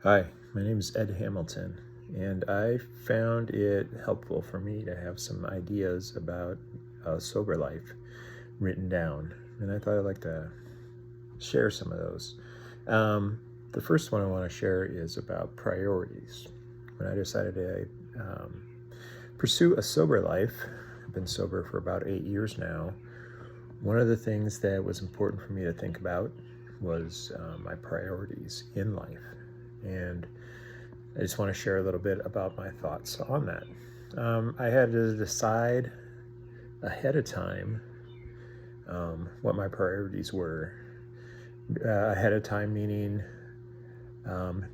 Hi, my name is Ed Hamilton, and I found it helpful for me to have some ideas about a sober life written down, and I thought I'd like to share some of those. The first one I want to share is about priorities. When I decided to pursue a sober life, I've been sober for about 8 years now. One of the things that was important for me to think about was my priorities in life. And I just want to share a little bit about my thoughts on that. I had to decide ahead of time what my priorities were. Ahead of time, meaning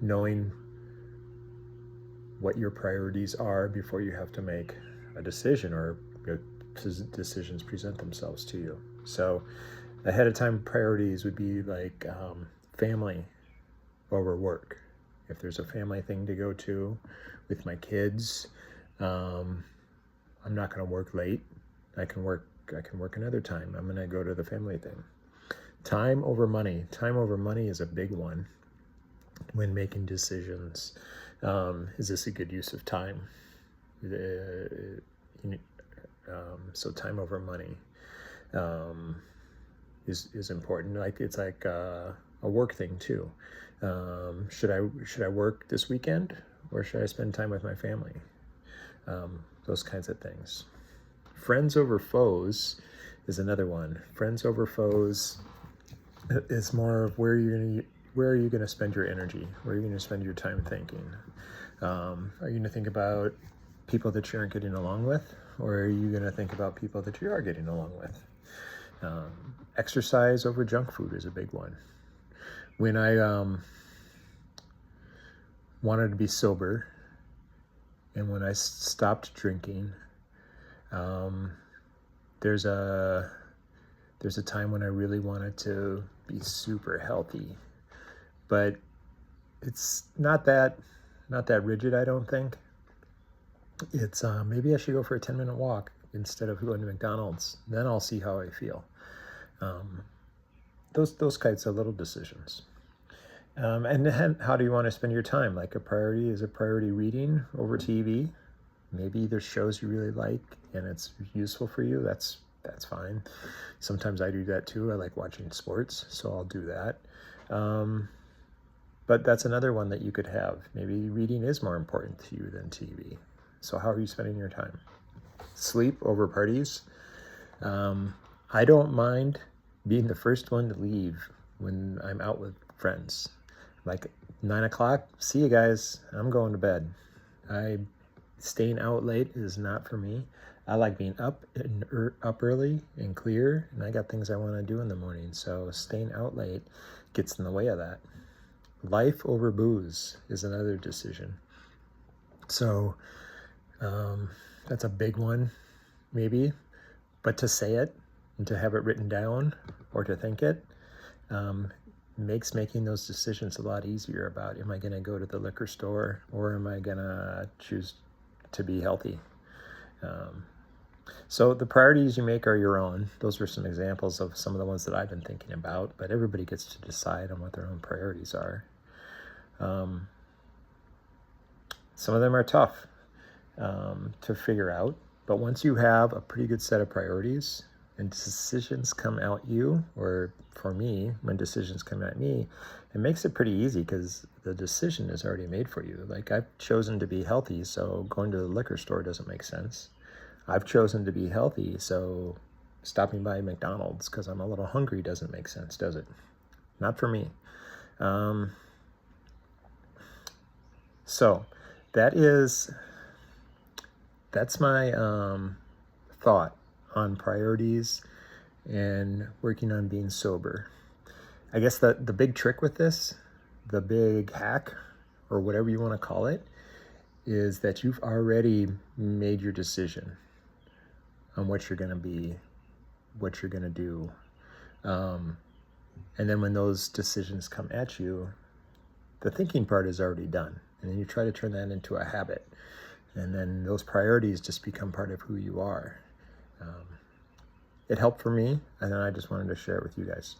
knowing what your priorities are before you have to make a decision or decisions present themselves to you. So, ahead of time priorities would be like family over work. If there's a family thing to go to with my kids, I'm not going to work late. I can work another time. I'm going to go to the family thing. Time over money. Time over money is a big one when making decisions. Is this a good use of time? So time over money is important. Like it's like a work thing too. Should I work this weekend or should I spend time with my family? Those kinds of things. Friends over foes is another one. Friends over foes is more of where are you going to spend your energy? Where are you going to spend your time thinking? Are you going to think about people that you aren't getting along with, or are you going to think about people that you are getting along with? Exercise over junk food is a big one. When I wanted to be sober, and when I stopped drinking, there's a time when I really wanted to be super healthy, but it's not that rigid. I don't think it's maybe I should go for a 10-minute walk instead of going to McDonald's. Then I'll see how I feel. Those kinds of little decisions. And then how do you want to spend your time? Like a priority is a priority reading over TV. Maybe there's shows you really like and it's useful for you. That's fine. Sometimes I do that too. I like watching sports, so I'll do that. But that's another one that you could have. Maybe reading is more important to you than TV. So how are you spending your time? Sleep over parties. I don't mind being the first one to leave when I'm out with friends. Like 9 o'clock, see you guys, I'm going to bed. Staying out late is not for me. I like being up early and clear, and I got things I want to do in the morning. So staying out late gets in the way of that. Life over booze is another decision. So that's a big one, maybe. But to say it and to have it written down or to think it makes making those decisions a lot easier about, am I going to go to the liquor store or am I going to choose to be healthy? So the priorities you make are your own. Those were some examples of some of the ones that I've been thinking about, but everybody gets to decide on what their own priorities are. Some of them are tough to figure out, but once you have a pretty good set of priorities and decisions come at you, or for me, when decisions come at me, it makes it pretty easy because the decision is already made for you. Like I've chosen to be healthy, so going to the liquor store doesn't make sense. I've chosen to be healthy, so stopping by McDonald's because I'm a little hungry doesn't make sense, does it? Not for me. So that's my thought on priorities and working on being sober. I guess the big trick with this, the big hack, or whatever you want to call it, is that you've already made your decision on what you're going to be, what you're going to do. And then when those decisions come at you, the thinking part is already done. And then you try to turn that into a habit. And then those priorities just become part of who you are. It helped for me, and then I just wanted to share it with you guys.